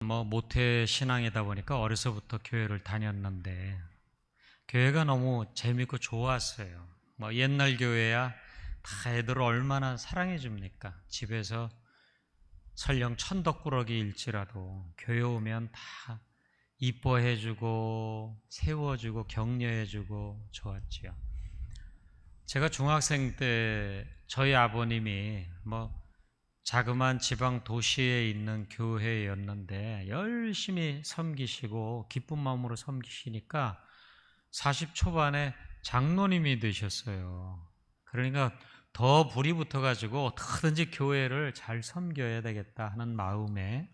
뭐 모태 신앙이다 보니까 어려서부터 교회를 다녔는데 교회가 너무 재밌고 좋았어요. 뭐 옛날 교회야 다 애들을 얼마나 사랑해 줍니까? 집에서 설령 천덕꾸러기일지라도 교회 오면 다 이뻐해 주고 세워주고 격려해 주고 좋았지요. 제가 중학생 때 저희 아버님이 뭐 자그마한 지방 도시에 있는 교회였는데 열심히 섬기시고 기쁜 마음으로 섬기시니까 40 초반에 장로님이 되셨어요. 그러니까 더 불이 붙어가지고 어떻게든지 교회를 잘 섬겨야 되겠다 하는 마음에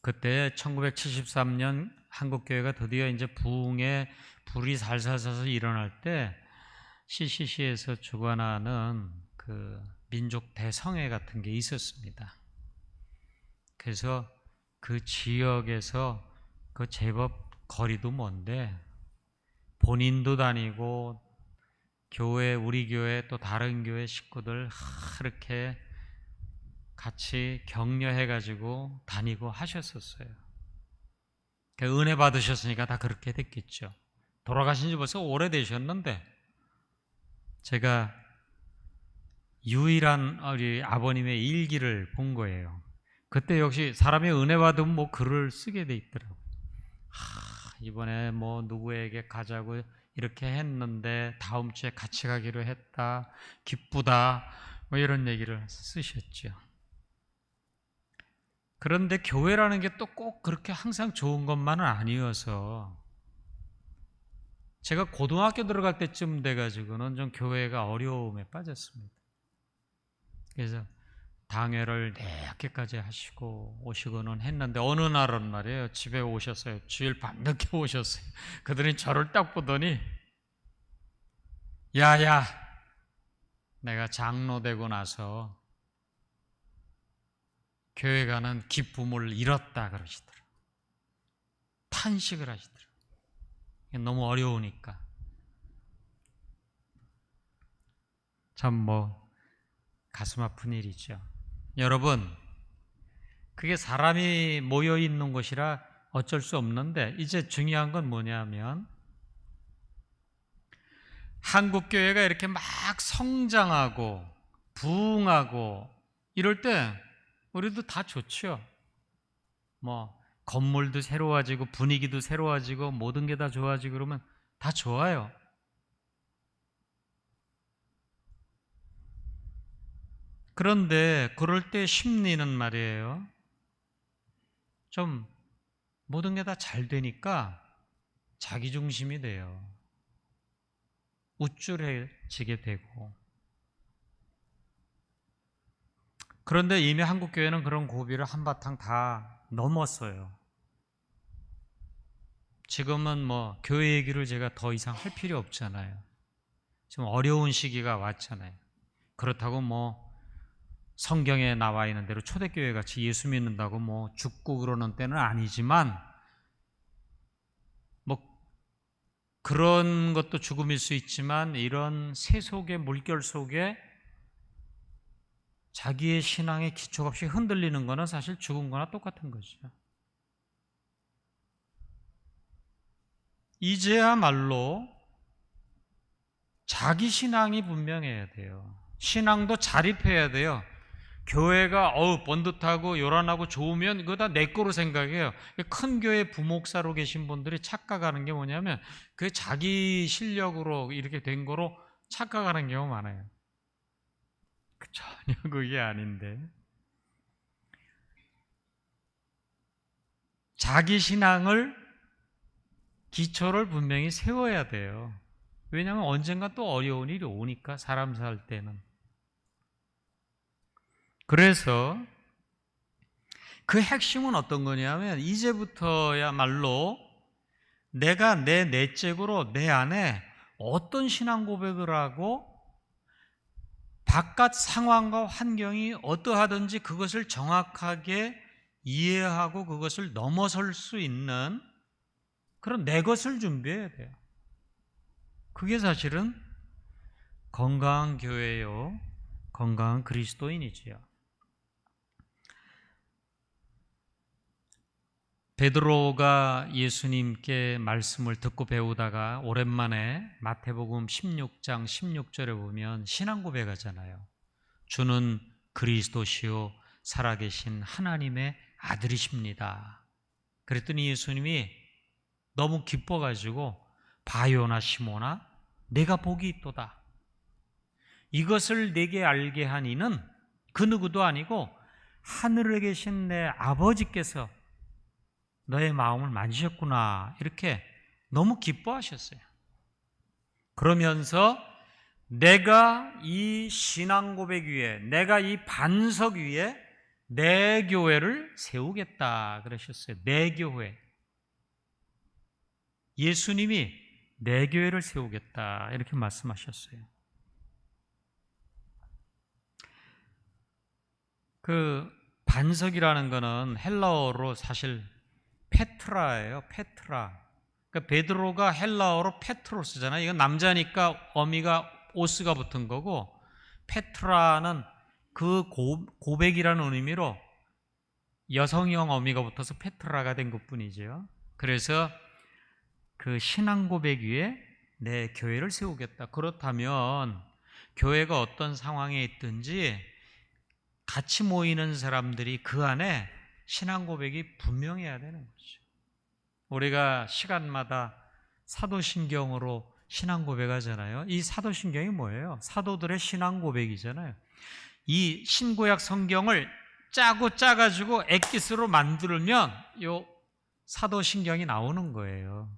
그때 1973년 한국교회가 드디어 이제 부흥에 불이 살살살살 일어날 때 CCC에서 주관하는 그 민족 대성회 같은 게 있었습니다. 그래서 그 지역에서 그 제법 거리도 먼데 본인도 다니고 교회, 우리 교회 또 다른 교회 식구들 이렇게 같이 격려해가지고 다니고 하셨었어요. 은혜 받으셨으니까 다 그렇게 됐겠죠. 돌아가신 지 벌써 오래되셨는데 제가 유일한 우리 아버님의 일기를 본 거예요. 그때 역시 사람이 은혜 받으면 뭐 글을 쓰게 돼 있더라고요. 이번에 뭐 누구에게 가자고 이렇게 했는데 다음 주에 같이 가기로 했다. 기쁘다. 뭐 이런 얘기를 쓰셨죠. 그런데 교회라는 게 또 꼭 그렇게 항상 좋은 것만은 아니어서 제가 고등학교 들어갈 때쯤 돼가지고는 좀 교회가 어려움에 빠졌습니다. 그래서 당회를 4학기까지 하시고 오시고는 했는데 어느 날은 말이에요. 집에 오셨어요. 주일 밤늦게 오셨어요. 그들이 저를 딱 보더니 야야 내가 장로 되고 나서 교회 가는 기쁨을 잃었다 그러시더라고요. 탄식을 하시더라고요. 너무 어려우니까. 참 뭐 가슴 아픈 일이죠. 여러분, 그게 사람이 모여 있는 곳이라 어쩔 수 없는데 이제 중요한 건 뭐냐면 한국 교회가 이렇게 막 성장하고 부흥하고 이럴 때 우리도 다 좋죠. 뭐 건물도 새로워지고 분위기도 새로워지고 모든 게 다 좋아지고 그러면 다 좋아요. 그런데 그럴 때 심리는 말이에요. 좀 모든 게 다 잘 되니까 자기중심이 돼요. 우쭐해지게 되고. 그런데 이미 한국교회는 그런 고비를 한바탕 다 넘었어요. 지금은 뭐 교회 얘기를 제가 더 이상 할 필요 없잖아요. 지금 어려운 시기가 왔잖아요. 그렇다고 뭐 성경에 나와 있는 대로 초대교회 같이 예수 믿는다고 뭐 죽고 그러는 때는 아니지만 뭐 그런 것도 죽음일 수 있지만 이런 새 속의 물결 속에 자기의 신앙의 기초가 없이 흔들리는 것은 사실 죽은 거나 똑같은 거죠. 이제야말로 자기 신앙이 분명해야 돼요. 신앙도 자립해야 돼요. 교회가 번듯하고 요란하고 좋으면 그거 다 내 거로 생각해요. 큰 교회 부목사로 계신 분들이 착각하는 게 뭐냐면 그 자기 실력으로 이렇게 된 거로 착각하는 경우가 많아요. 전혀 그게 아닌데 자기 신앙을 기초를 분명히 세워야 돼요. 왜냐하면 언젠가 또 어려운 일이 오니까 사람 살 때는. 그래서 그 핵심은 어떤 거냐면 이제부터야말로 내가 내 내적으로 내 안에 어떤 신앙 고백을 하고 바깥 상황과 환경이 어떠하든지 그것을 정확하게 이해하고 그것을 넘어설 수 있는 그런 내 것을 준비해야 돼요. 그게 사실은 건강한 교회요, 건강한 그리스도인이지요. 베드로가 예수님께 말씀을 듣고 배우다가 오랜만에 마태복음 16장 16절에 보면 신앙 고백하잖아요. 주는 그리스도시요 살아계신 하나님의 아들이십니다. 그랬더니 예수님이 너무 기뻐가지고 바요나 시모나 내가 복이 있도다. 이것을 내게 알게 한 이는 그 누구도 아니고 하늘에 계신 내 아버지께서 너의 마음을 만지셨구나. 이렇게 너무 기뻐하셨어요. 그러면서 내가 이 신앙 고백 위에, 내가 이 반석 위에 내 교회를 세우겠다 그러셨어요. 내 교회. 예수님이 내 교회를 세우겠다 이렇게 말씀하셨어요. 그 반석이라는 거는 헬라어로 사실 페트라예요. 페트라. 그러니까 베드로가 헬라어로 페트로스잖아요. 이건 남자니까 어미가 오스가 붙은 거고, 페트라는 그 고백이라는 의미로 여성형 어미가 붙어서 페트라가 된 것뿐이죠. 그래서 그 신앙 고백 위에 내 교회를 세우겠다. 그렇다면 교회가 어떤 상황에 있든지 같이 모이는 사람들이 그 안에 신앙 고백이 분명해야 되는 거죠. 우리가 시간마다 사도신경으로 신앙 고백하잖아요. 이 사도신경이 뭐예요? 사도들의 신앙 고백이잖아요. 이 신구약 성경을 짜가지고 엑기스로 만들면 요 사도신경이 나오는 거예요.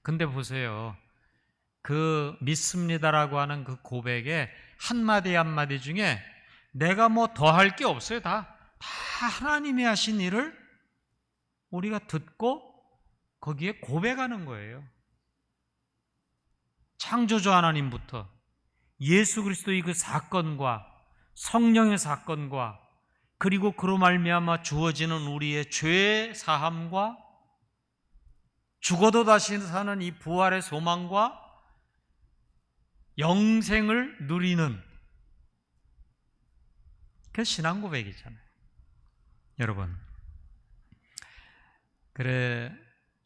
근데 보세요. 그 믿습니다라고 하는 그 고백에 한마디 한마디 중에 내가 뭐 더 할 게 없어요. 다 하나님이 하신 일을 우리가 듣고 거기에 고백하는 거예요. 창조주 하나님부터 예수 그리스도의 그 사건과 성령의 사건과 그리고 그로 말미암아 주어지는 우리의 죄 사함과 죽어도 다시 사는 이 부활의 소망과 영생을 누리는 그 신앙 고백이잖아요. 여러분, 그래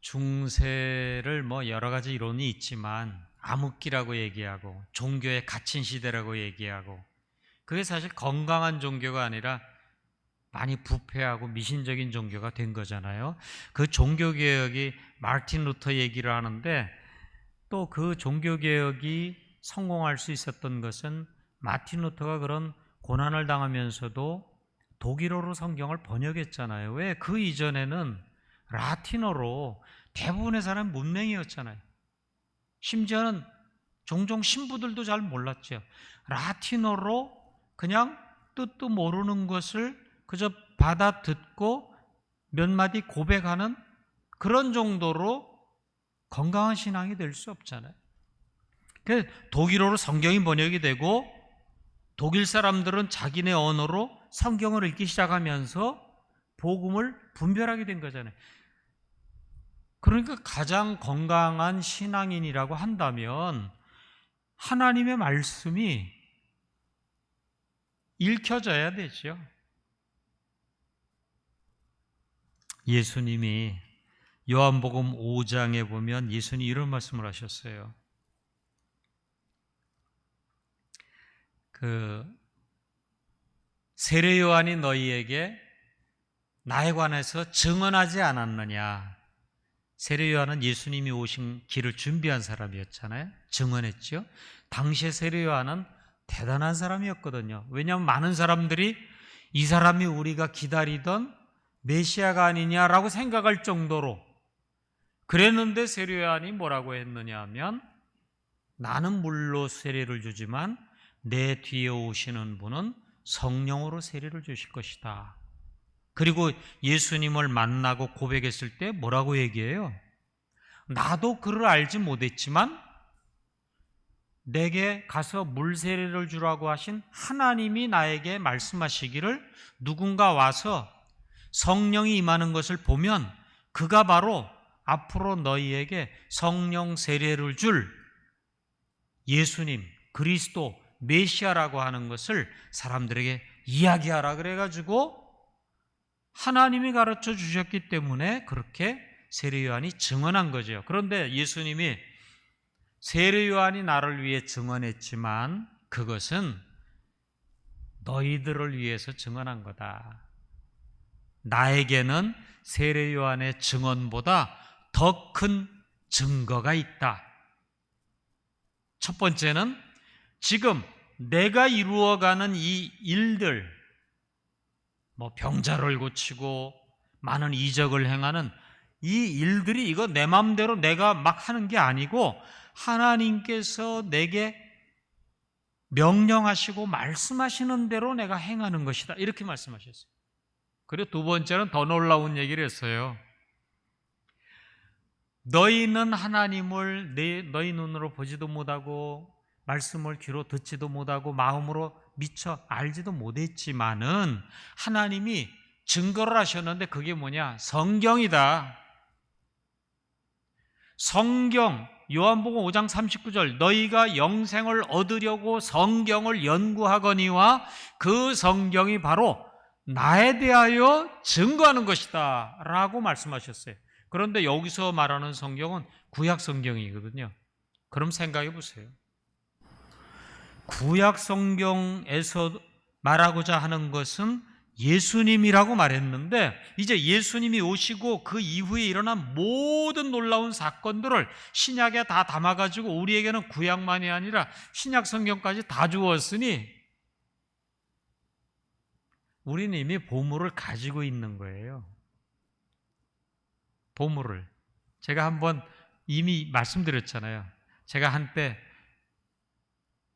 중세를 뭐 여러 가지 이론이 있지만 암흑기라고 얘기하고 종교의 갇힌 시대라고 얘기하고 그게 사실 건강한 종교가 아니라 많이 부패하고 미신적인 종교가 된 거잖아요. 그 종교개혁이 마르틴 루터 얘기를 하는데 또 그 종교개혁이 성공할 수 있었던 것은 마르틴 루터가 그런 고난을 당하면서도 독일어로 성경을 번역했잖아요. 왜? 그 이전에는 라틴어로 대부분의 사람은 문맹이었잖아요. 심지어는 종종 신부들도 잘 몰랐죠. 라틴어로 그냥 뜻도 모르는 것을 그저 받아 듣고 몇 마디 고백하는 그런 정도로 건강한 신앙이 될 수 없잖아요. 그래서 독일어로 성경이 번역이 되고 독일 사람들은 자기네 언어로 성경을 읽기 시작하면서 복음을 분별하게 된 거잖아요. 그러니까 가장 건강한 신앙인이라고 한다면 하나님의 말씀이 읽혀져야 되죠. 예수님이 요한복음 5장에 보면 예수님이 이런 말씀을 하셨어요. 세례 요한이 너희에게 나에 관해서 증언하지 않았느냐. 세례 요한은 예수님이 오신 길을 준비한 사람이었잖아요. 증언했죠. 당시에 세례 요한은 대단한 사람이었거든요. 왜냐하면 많은 사람들이 이 사람이 우리가 기다리던 메시아가 아니냐라고 생각할 정도로 그랬는데 세례 요한이 뭐라고 했느냐 하면 나는 물로 세례를 주지만 내 뒤에 오시는 분은 성령으로 세례를 주실 것이다. 그리고 예수님을 만나고 고백했을 때 뭐라고 얘기해요? 나도 그를 알지 못했지만 내게 가서 물 세례를 주라고 하신 하나님이 나에게 말씀하시기를 누군가 와서 성령이 임하는 것을 보면 그가 바로 앞으로 너희에게 성령 세례를 줄 예수님, 그리스도, 메시아라고 하는 것을 사람들에게 이야기하라 그래가지고 하나님이 가르쳐 주셨기 때문에 그렇게 세례요한이 증언한 거죠. 그런데 예수님이 세례요한이 나를 위해 증언했지만 그것은 너희들을 위해서 증언한 거다. 나에게는 세례요한의 증언보다 더 큰 증거가 있다. 첫 번째는 지금 내가 이루어가는 이 일들, 병자를 고치고 많은 이적을 행하는 이 일들이 이거 내 마음대로 내가 막 하는 게 아니고 하나님께서 내게 명령하시고 말씀하시는 대로 내가 행하는 것이다. 이렇게 말씀하셨어요. 그리고 두 번째는 더 놀라운 얘기를 했어요. 너희는 하나님을 너희 눈으로 보지도 못하고 말씀을 귀로 듣지도 못하고 마음으로 미처 알지도 못했지만은 하나님이 증거를 하셨는데 그게 뭐냐? 성경이다. 성경, 요한복음 5장 39절 너희가 영생을 얻으려고 성경을 연구하거니와 그 성경이 바로 나에 대하여 증거하는 것이다 라고 말씀하셨어요. 그런데 여기서 말하는 성경은 구약 성경이거든요. 그럼 생각해 보세요. 구약 성경에서 말하고자 하는 것은 예수님이라고 말했는데 이제 예수님이 오시고 그 이후에 일어난 모든 놀라운 사건들을 신약에 다 담아가지고 우리에게는 구약만이 아니라 신약 성경까지 다 주었으니 우리는 이미 보물을 가지고 있는 거예요. 보물을. 제가 한번 이미 말씀드렸잖아요. 제가 한때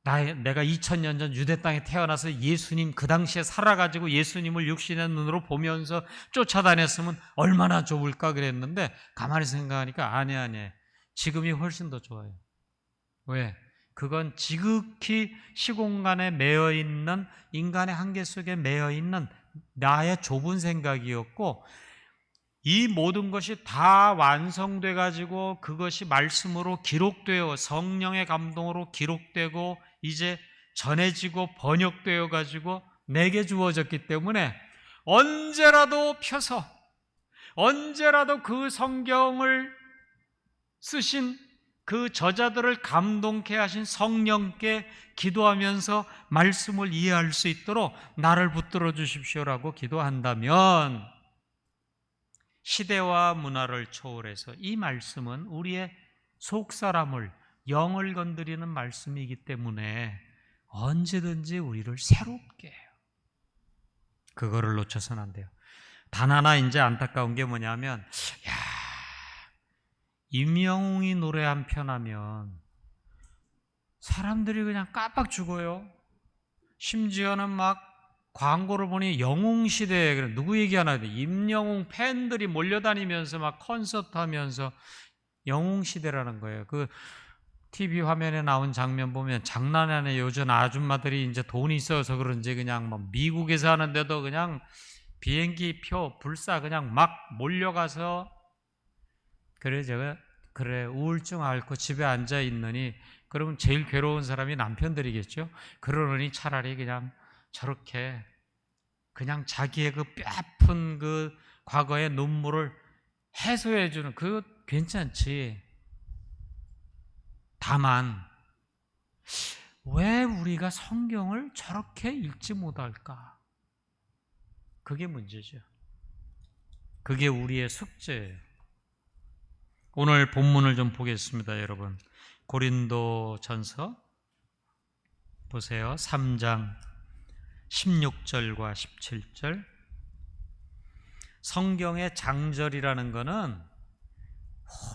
내가 2000년 전 유대 땅에 태어나서 예수님 그 당시에 살아가지고 예수님을 육신의 눈으로 보면서 쫓아다녔으면 얼마나 좋을까 그랬는데 가만히 생각하니까 아니 지금이 훨씬 더 좋아요. 왜? 그건 지극히 시공간에 매여 있는 인간의 한계 속에 매여 있는 나의 좁은 생각이었고 이 모든 것이 다 완성돼 가지고 그것이 말씀으로 기록되어 성령의 감동으로 기록되고 이제 전해지고 번역되어 가지고 내게 주어졌기 때문에 언제라도 펴서 언제라도 그 성경을 쓰신 그 저자들을 감동케 하신 성령께 기도하면서 말씀을 이해할 수 있도록 나를 붙들어 주십시오라고 기도한다면 시대와 문화를 초월해서 이 말씀은 우리의 속사람을 영을 건드리는 말씀이기 때문에 언제든지 우리를 새롭게 해요. 그거를 놓쳐서는 안 돼요. 단 하나 이제 안타까운 게 뭐냐면 임영웅이 노래 한 편 하면 사람들이 그냥 깜빡 죽어요. 심지어는 막 광고를 보니 영웅시대, 누구 얘기하나, 임영웅 팬들이 몰려다니면서 막 콘서트 하면서 영웅시대라는 거예요. 그 TV 화면에 나온 장면 보면 장난 아니에요. 요즘 아줌마들이 이제 돈이 있어서 그런지 그냥 뭐 미국에서 하는데도 그냥 비행기 표 불사 그냥 막 몰려가서 그래 우울증 앓고 집에 앉아 있느니 그러면 제일 괴로운 사람이 남편들이겠죠. 그러느니 차라리 그냥 저렇게 그냥 자기의 그 뼈아픈 그 과거의 눈물을 해소해 주는 그거 괜찮지. 다만 왜 우리가 성경을 저렇게 읽지 못할까? 그게 문제죠. 그게 우리의 숙제예요. 오늘 본문을 좀 보겠습니다, 여러분. 고린도전서 보세요. 3장 16절과 17절. 성경의 장절이라는 거는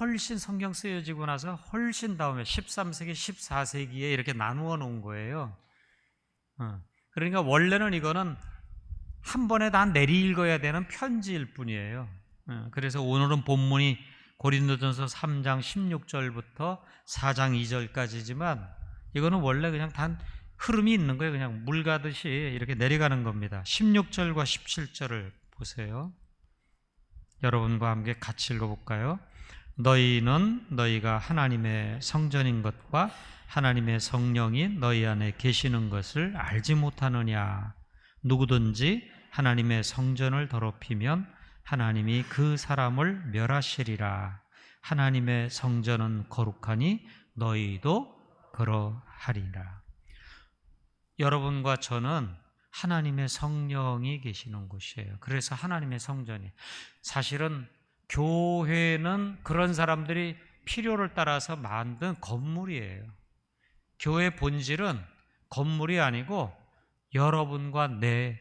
훨씬 성경 쓰여지고 나서 훨씬 다음에 13세기, 14세기에 이렇게 나누어 놓은 거예요. 그러니까 원래는 이거는 한 번에 다 내리 읽어야 되는 편지일 뿐이에요. 그래서 오늘은 본문이 고린도전서 3장 16절부터 4장 2절까지지만 이거는 원래 그냥 단 흐름이 있는 거예요. 그냥 물 가듯이 이렇게 내려가는 겁니다. 16절과 17절을 보세요. 여러분과 함께 같이 읽어볼까요? 너희는 너희가 하나님의 성전인 것과 하나님의 성령이 너희 안에 계시는 것을 알지 못하느냐? 누구든지 하나님의 성전을 더럽히면 하나님이 그 사람을 멸하시리라. 하나님의 성전은 거룩하니 너희도 그러하리라. 여러분과 저는 하나님의 성령이 계시는 곳이에요. 그래서 하나님의 성전이, 사실은 교회는 그런 사람들이 필요를 따라서 만든 건물이에요. 교회 본질은 건물이 아니고 여러분과 내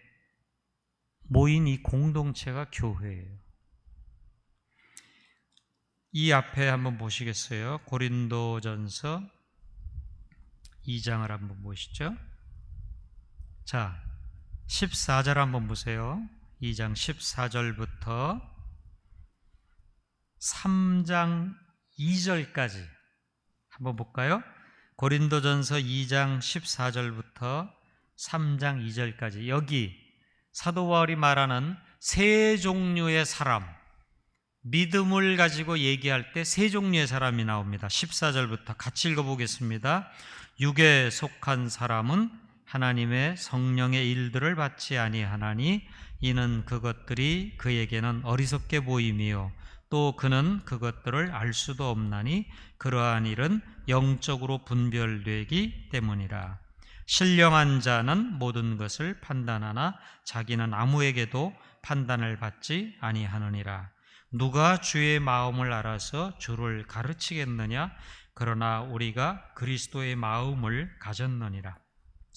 모인 이 공동체가 교회예요. 이 앞에 한번 보시겠어요? 고린도전서 2장을 한번 보시죠. 자, 14절 한번 보세요. 2장 14절부터 3장 2절까지 한번 볼까요? 고린도전서 2장 14절부터 3장 2절까지, 여기 사도 바울이 말하는 세 종류의 사람, 믿음을 가지고 얘기할 때 세 종류의 사람이 나옵니다. 14절부터 같이 읽어보겠습니다. 육에 속한 사람은 하나님의 성령의 일들을 받지 아니하나니 이는 그것들이 그에게는 어리석게 보임이요 또 그는 그것들을 알 수도 없나니 그러한 일은 영적으로 분별되기 때문이라. 신령한 자는 모든 것을 판단하나 자기는 아무에게도 판단을 받지 아니하느니라. 누가 주의 마음을 알아서 주를 가르치겠느냐? 그러나 우리가 그리스도의 마음을 가졌느니라.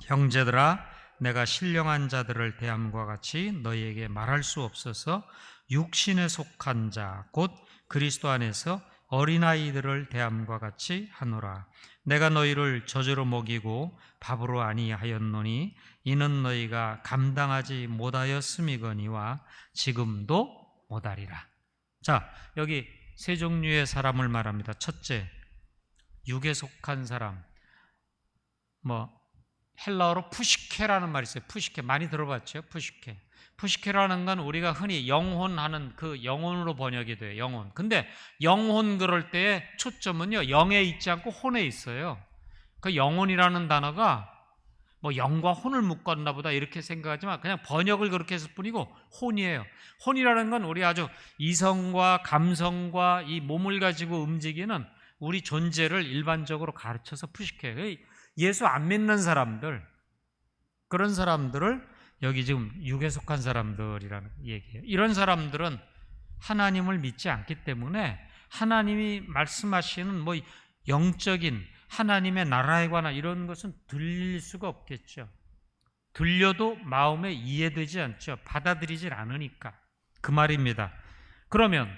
형제들아, 내가 신령한 자들을 대함과 같이 너희에게 말할 수 없어서 육신에 속한 자, 곧 그리스도 안에서 어린아이들을 대함과 같이 하노라. 내가 너희를 젖으로 먹이고 밥으로 아니하였노니 이는 너희가 감당하지 못하였음이거니와 지금도 못하리라. 자, 여기 세 종류의 사람을 말합니다. 첫째, 육에 속한 사람. 헬라어로 푸시케라는 말이 있어요. 푸시케 많이 들어봤죠? 푸시케. 푸시케라는 건 우리가 흔히 영혼하는 그 영혼으로 번역이 돼요. 영혼. 근데 영혼 그럴 때의 초점은요, 영에 있지 않고 혼에 있어요. 그 영혼이라는 단어가 영과 혼을 묶었나 보다 이렇게 생각하지만 그냥 번역을 그렇게 했을 뿐이고 혼이에요. 혼이라는 건 우리 아주 이성과 감성과 이 몸을 가지고 움직이는 우리 존재를 일반적으로 가르쳐서 푸시케. 예수 안 믿는 사람들, 그런 사람들을 여기 지금 육에 속한 사람들이라는 얘기예요. 이런 사람들은 하나님을 믿지 않기 때문에 하나님이 말씀하시는 영적인 하나님의 나라에 관한 이런 것은 들릴 수가 없겠죠. 들려도 마음에 이해되지 않죠. 받아들이질 않으니까. 그 말입니다. 그러면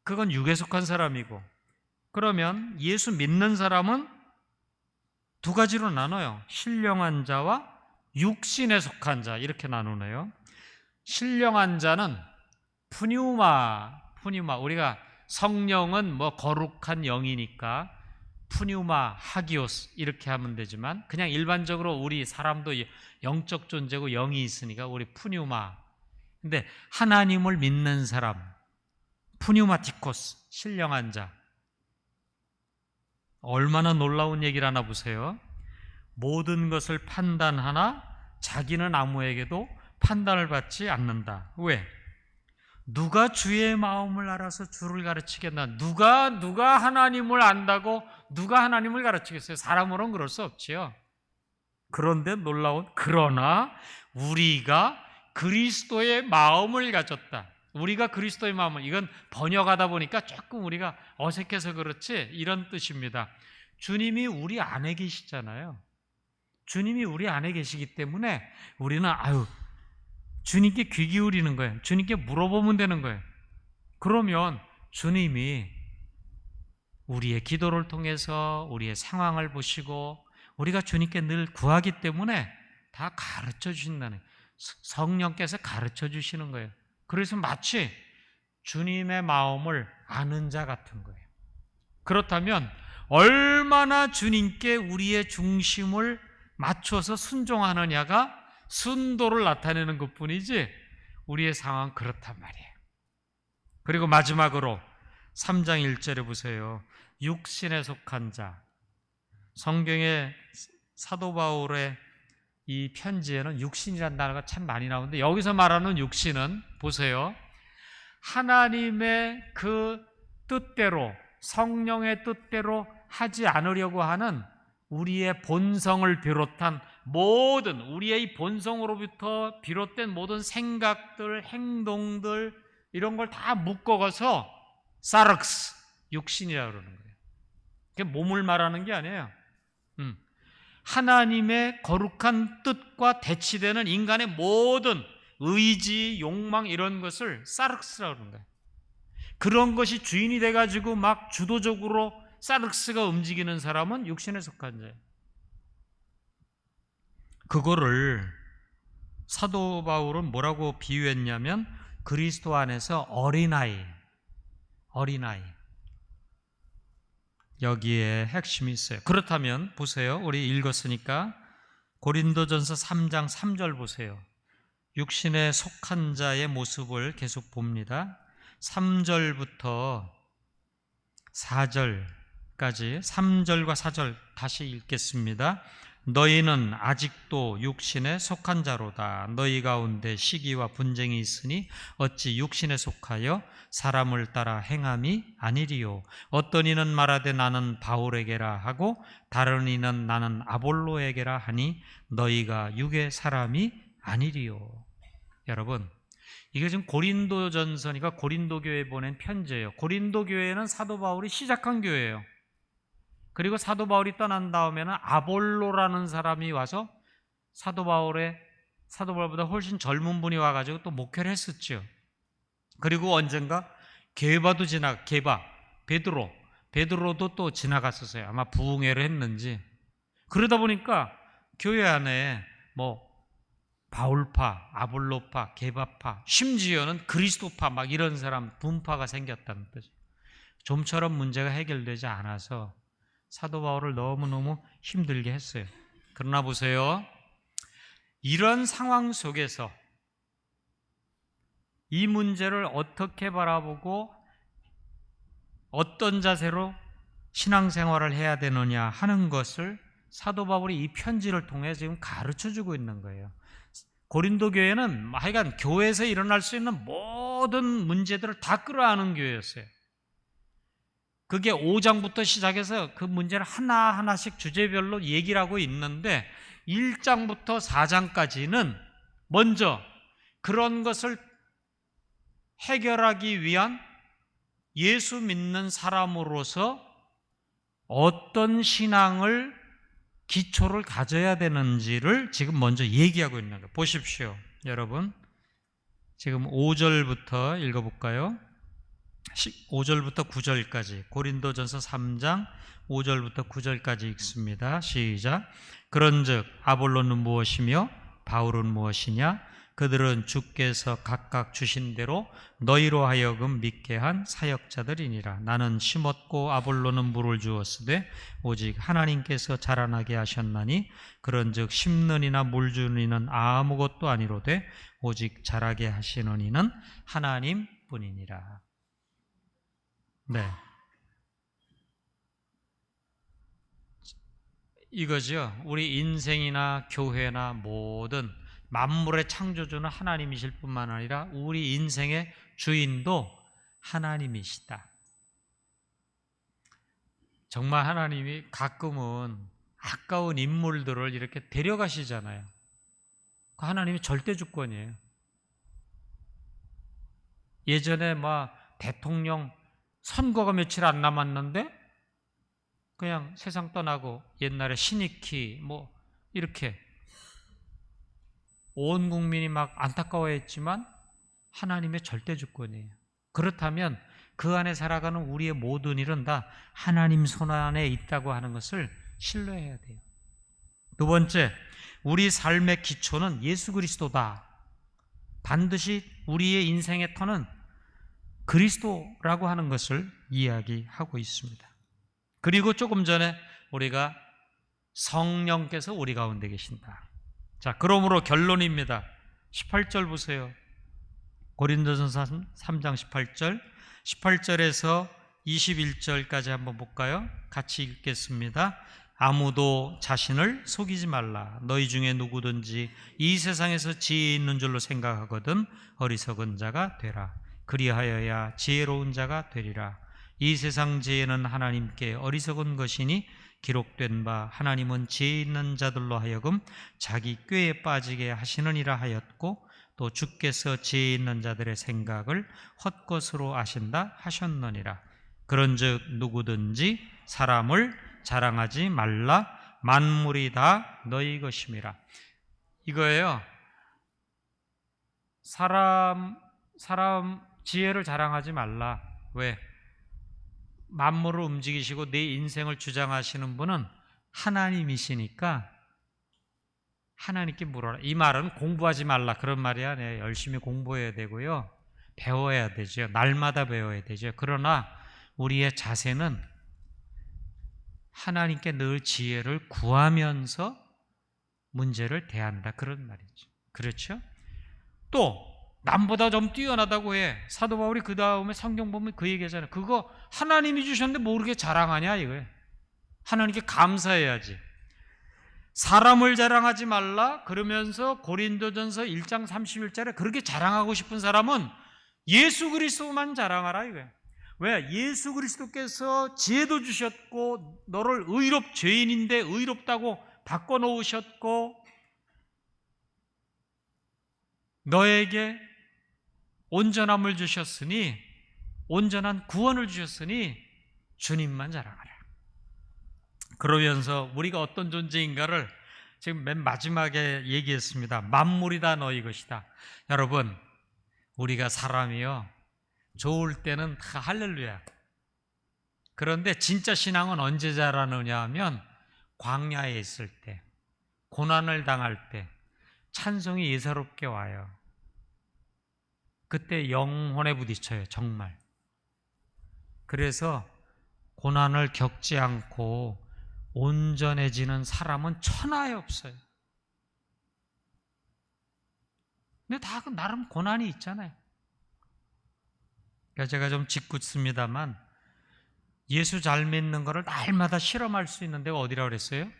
그건 육에 속한 사람이고, 그러면 예수 믿는 사람은 두 가지로 나눠요. 신령한 자와 육신에 속한 자, 이렇게 나누네요. 신령한 자는 푸뉴마, 우리가 성령은 거룩한 영이니까 푸뉴마, 하기오스 이렇게 하면 되지만 그냥 일반적으로 우리 사람도 영적 존재고 영이 있으니까 우리 푸뉴마. 근데 하나님을 믿는 사람, 푸뉴마티코스, 신령한 자. 얼마나 놀라운 얘기를 하나 보세요. 모든 것을 판단하나 자기는 아무에게도 판단을 받지 않는다. 왜? 누가 주의 마음을 알아서 주를 가르치겠나? 누가 하나님을 안다고 누가 하나님을 가르치겠어요? 사람으로는 그럴 수 없지요. 그런데 놀라운, 그러나 우리가 그리스도의 마음을 가졌다. 우리가 그리스도의 마음을, 이건 번역하다 보니까 조금 우리가 어색해서 그렇지 이런 뜻입니다. 주님이 우리 안에 계시잖아요. 주님이 우리 안에 계시기 때문에 우리는 주님께 귀 기울이는 거예요. 주님께 물어보면 되는 거예요. 그러면 주님이 우리의 기도를 통해서 우리의 상황을 보시고 우리가 주님께 늘 구하기 때문에 다 가르쳐 주신다는, 성령께서 가르쳐 주시는 거예요. 그래서 마치 주님의 마음을 아는 자 같은 거예요. 그렇다면 얼마나 주님께 우리의 중심을 맞춰서 순종하느냐가 순도를 나타내는 것뿐이지 우리의 상황은 그렇단 말이에요. 그리고 마지막으로 3장 1절에 보세요. 육신에 속한 자. 성경에 사도 바울의 이 편지에는 육신이라는 단어가 참 많이 나오는데 여기서 말하는 육신은 보세요. 하나님의 그 뜻대로 성령의 뜻대로 하지 않으려고 하는 우리의 본성을 비롯한 모든 우리의 본성으로부터 비롯된 모든 생각들, 행동들 이런 걸 다 묶어가서 사르크스, 육신이라고 그러는 거예요. 그게 몸을 말하는 게 아니에요. 하나님의 거룩한 뜻과 대치되는 인간의 모든 의지, 욕망 이런 것을 사르크스라고 그러는 거예요. 그런 것이 주인이 돼가지고 막 주도적으로 사르크스가 움직이는 사람은 육신에 속한 자예요. 그거를 사도 바울은 뭐라고 비유했냐면 그리스도 안에서 어린아이. 여기에 핵심이 있어요. 그렇다면 보세요. 우리 읽었으니까 고린도전서 3장 3절 보세요. 육신에 속한 자의 모습을 계속 봅니다. 3절부터 4절까지 3절과 4절 다시 읽겠습니다. 너희는 아직도 육신에 속한 자로다. 너희 가운데 시기와 분쟁이 있으니 어찌 육신에 속하여 사람을 따라 행함이 아니리요. 어떤 이는 말하되 나는 바울에게라 하고 다른 이는 나는 아볼로에게라 하니 너희가 육의 사람이 아니리요. 여러분, 이게 지금 고린도전서니까 고린도 교회에 보낸 편지예요. 고린도 교회는 사도 바울이 시작한 교회예요. 그리고 사도 바울이 떠난 다음에는 아볼로라는 사람이 와서 사도 바울보다 훨씬 젊은 분이 와가지고 또 목회를 했었죠. 그리고 언젠가 베드로도 또 지나갔었어요. 아마 부흥회를 했는지. 그러다 보니까 교회 안에 뭐 바울파, 아볼로파, 게바파, 심지어는 그리스도파 막 이런 사람 분파가 생겼다는 뜻이에요. 좀처럼 문제가 해결되지 않아서 사도 바울을 너무너무 힘들게 했어요. 그러나 보세요. 이런 상황 속에서 이 문제를 어떻게 바라보고 어떤 자세로 신앙생활을 해야 되느냐 하는 것을 사도 바울이 이 편지를 통해 지금 가르쳐주고 있는 거예요. 고린도 교회는 하여간 교회에서 일어날 수 있는 모든 문제들을 다 끌어안은 교회였어요. 그게 5장부터 시작해서 그 문제를 하나하나씩 주제별로 얘기를 하고 있는데 1장부터 4장까지는 먼저 그런 것을 해결하기 위한 예수 믿는 사람으로서 어떤 신앙을 기초를 가져야 되는지를 지금 먼저 얘기하고 있는 거예요. 보십시오. 여러분 지금 5절부터 읽어볼까요? 5절부터 9절까지 고린도전서 3장 5절부터 9절까지 읽습니다. 시작. 그런즉 아볼로는 무엇이며 바울은 무엇이냐? 그들은 주께서 각각 주신 대로 너희로 하여금 믿게 한 사역자들이니라. 나는 심었고 아볼로는 물을 주었으되 오직 하나님께서 자라나게 하셨나니 그런즉 심는 이나 물 주는 이는 아무것도 아니로되 오직 자라게 하시는 이는 하나님뿐이니라. 네, 이거죠. 우리 인생이나 교회나 모든 만물의 창조주는 하나님이실 뿐만 아니라 우리 인생의 주인도 하나님이시다. 정말 하나님이 가끔은 아까운 인물들을 이렇게 데려가시잖아요. 그 하나님이 절대 주권이에요. 예전에 막 대통령 선거가 며칠 안 남았는데 그냥 세상 떠나고 옛날에 신익희 뭐 이렇게 온 국민이 막 안타까워했지만 하나님의 절대 주권이에요. 그렇다면 그 안에 살아가는 우리의 모든 일은 다 하나님 손 안에 있다고 하는 것을 신뢰해야 돼요. 두 번째, 우리 삶의 기초는 예수 그리스도다. 반드시 우리의 인생의 터는 그리스도라고 하는 것을 이야기하고 있습니다. 그리고 조금 전에 우리가 성령께서 우리 가운데 계신다. 자, 그러므로 결론입니다. 18절 보세요. 고린도전서 3장 18절, 18절에서 21절까지 한번 볼까요? 같이 읽겠습니다. 아무도 자신을 속이지 말라. 너희 중에 누구든지 이 세상에서 지혜 있는 줄로 생각하거든 어리석은 자가 되라. 그리하여야 지혜로운 자가 되리라. 이 세상 지혜는 하나님께 어리석은 것이니 기록된 바 하나님은 지혜 있는 자들로 하여금 자기 꾀에 빠지게 하시느니라 하였고, 또 주께서 지혜 있는 자들의 생각을 헛것으로 아신다 하셨느니라. 그런즉 누구든지 사람을 자랑하지 말라. 만물이 다 너희 것임이라. 이거예요. 사람 지혜를 자랑하지 말라. 왜? 만물을 움직이시고 내 인생을 주장하시는 분은 하나님이시니까 하나님께 물어라. 이 말은 공부하지 말라 그런 말이 아니에요. 열심히 공부해야 되고요, 배워야 되죠. 날마다 배워야 되죠. 그러나 우리의 자세는 하나님께 늘 지혜를 구하면서 문제를 대한다 그런 말이죠. 그렇죠? 또 남보다 좀 뛰어나다고 해. 사도 바울이 그 다음에 성경 보면 그 얘기하잖아요. 그거 하나님이 주셨는데 모르게 자랑하냐 이거예요. 하나님께 감사해야지. 사람을 자랑하지 말라 그러면서 고린도전서 1장 31절에 그렇게 자랑하고 싶은 사람은 예수 그리스도만 자랑하라 이거예요. 왜? 예수 그리스도께서 지혜도 주셨고 너를 죄인인데 의롭다고 바꿔놓으셨고 너에게 온전함을 주셨으니, 온전한 구원을 주셨으니 주님만 자랑하라. 그러면서 우리가 어떤 존재인가를 지금 맨 마지막에 얘기했습니다. 만물이 다 너희 것이다. 여러분, 우리가 사람이요, 좋을 때는 다 할렐루야. 그런데 진짜 신앙은 언제 자라느냐 하면 광야에 있을 때, 고난을 당할 때 찬송이 예사롭게 와요. 그때 영혼에 부딪혀요, 정말. 그래서 고난을 겪지 않고 온전해지는 사람은 천하에 없어요. 근데 다 나름 고난이 있잖아요. 그러니까 제가 좀 짓궂습니다만 예수 잘 믿는 거를 날마다 실험할 수 있는 데가 어디라고 그랬어요?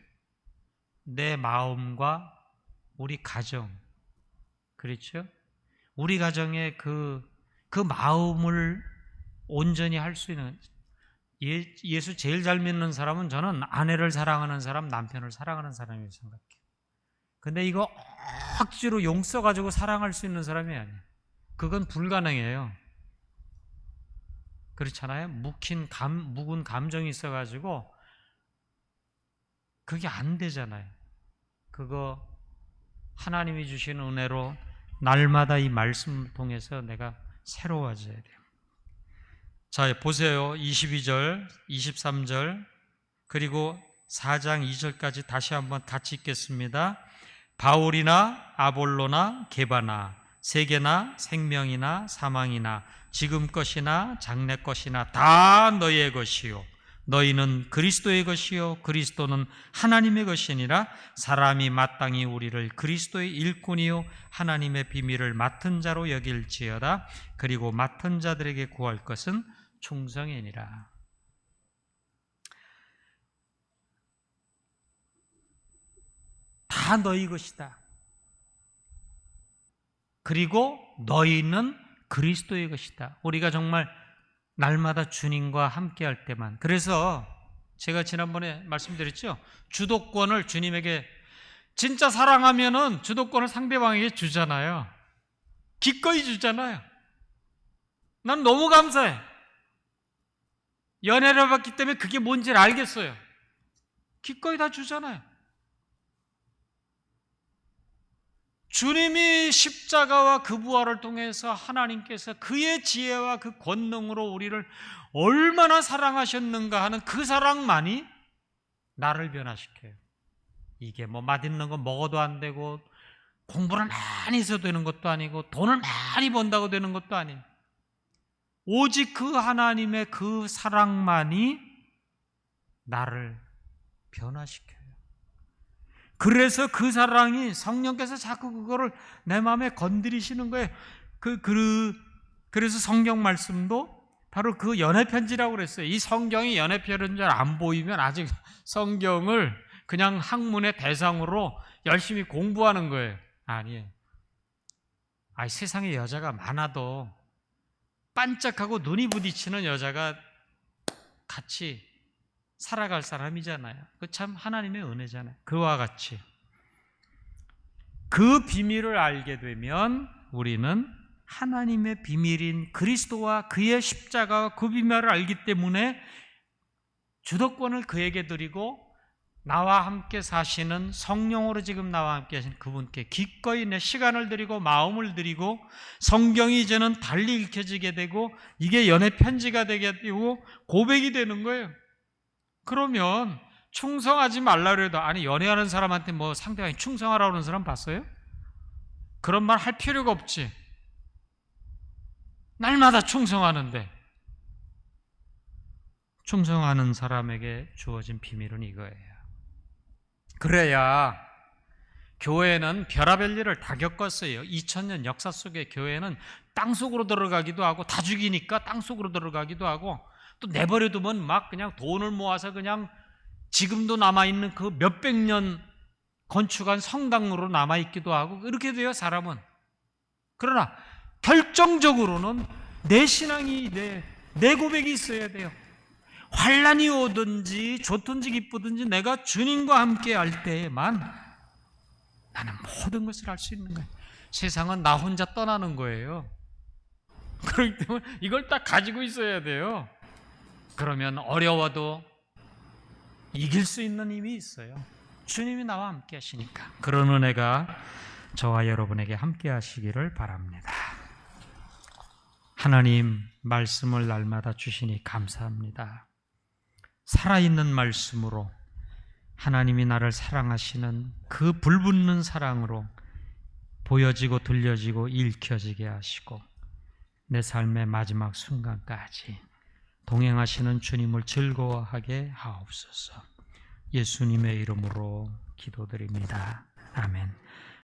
내 마음과 우리 가정. 그렇죠? 우리 가정의 그 마음을 온전히 할 수 있는, 예수 제일 잘 믿는 사람은 저는 아내를 사랑하는 사람, 남편을 사랑하는 사람이라고 생각해요. 근데 이거 억지로 용 써가지고 사랑할 수 있는 사람이 아니에요. 그건 불가능해요. 그렇잖아요. 묵은 감정이 있어가지고 그게 안 되잖아요. 그거 하나님이 주시는 은혜로 날마다 이 말씀을 통해서 내가 새로워져야 돼요. 자, 보세요. 22절, 23절, 그리고 4장 2절까지 다시 한번 같이 읽겠습니다. 바울이나 아볼로나 게바나, 세계나 생명이나 사망이나 지금 것이나 장래 것이나 다 너희의 것이요, 너희는 그리스도의 것이요 그리스도는 하나님의 것이니라. 사람이 마땅히 우리를 그리스도의 일꾼이요 하나님의 비밀을 맡은 자로 여길지어다. 그리고 맡은 자들에게 구할 것은 충성이니라. 다 너희 것이다. 그리고 너희는 그리스도의 것이다. 우리가 정말 날마다 주님과 함께 할 때만. 그래서 제가 지난번에 말씀드렸죠. 주도권을 주님에게, 진짜 사랑하면은 주도권을 상대방에게 주잖아요. 기꺼이 주잖아요. 난 너무 감사해. 연애를 받기 때문에 그게 뭔지를 알겠어요. 기꺼이 다 주잖아요. 주님이 십자가와 그 부활을 통해서 하나님께서 그의 지혜와 그 권능으로 우리를 얼마나 사랑하셨는가 하는 그 사랑만이 나를 변화시켜요. 이게 뭐 맛있는 거 먹어도 안 되고 공부를 많이 해서 되는 것도 아니고 돈을 많이 번다고 되는 것도 아니에요. 오직 그 하나님의 그 사랑만이 나를 변화시켜요. 그래서 그 사랑이, 성령께서 자꾸 그거를 내 마음에 건드리시는 거예요. 그래서 성경 말씀도 바로 그 연애 편지라고 그랬어요. 이 성경이 연애 편지 안 보이면 아직 성경을 그냥 학문의 대상으로 열심히 공부하는 거예요. 아니에요. 세상에 여자가 많아도 반짝하고 눈이 부딪히는 여자가 같이 살아갈 사람이잖아요. 그 참 하나님의 은혜잖아요. 그와 같이 그 비밀을 알게 되면 우리는 하나님의 비밀인 그리스도와 그의 십자가와 그 비밀을 알기 때문에 주도권을 그에게 드리고 나와 함께 사시는 성령으로 지금 나와 함께 하신 그분께 기꺼이 내 시간을 드리고 마음을 드리고 성경이 이제는 달리 읽혀지게 되고 이게 연애 편지가 되게 되고 고백이 되는 거예요. 그러면 충성하지 말라 해도 연애하는 사람한테 뭐 상대방이 충성하라고 하는 사람 봤어요? 그런 말 할 필요가 없지. 날마다 충성하는데 충성하는 사람에게 주어진 비밀은 이거예요. 그래야 교회는 별의별 일을 다 겪었어요. 2000년 역사 속에 교회는 땅속으로 들어가기도 하고 다 죽이니까 땅속으로 들어가기도 하고 또 내버려두면 막 그냥 돈을 모아서 그냥 지금도 남아있는 그 몇백 년 건축한 성당으로 남아있기도 하고 이렇게 돼요, 사람은. 그러나 결정적으로는 내 신앙이 내 고백이 있어야 돼요. 환난이 오든지 좋든지 기쁘든지 내가 주님과 함께 할 때에만 나는 모든 것을 할 수 있는 거예요. 세상은 나 혼자 떠나는 거예요. 그렇기 때문에 이걸 딱 가지고 있어야 돼요. 그러면 어려워도 이길 수 있는 힘이 있어요. 주님이 나와 함께 하시니까. 그런 은혜가 저와 여러분에게 함께 하시기를 바랍니다. 하나님 말씀을 날마다 주시니 감사합니다. 살아있는 말씀으로 하나님이 나를 사랑하시는 그 불붙는 사랑으로 보여지고 들려지고 읽혀지게 하시고 내 삶의 마지막 순간까지 동행하시는 주님을 즐거워하게 하옵소서. 예수님의 이름으로 기도드립니다. 아멘.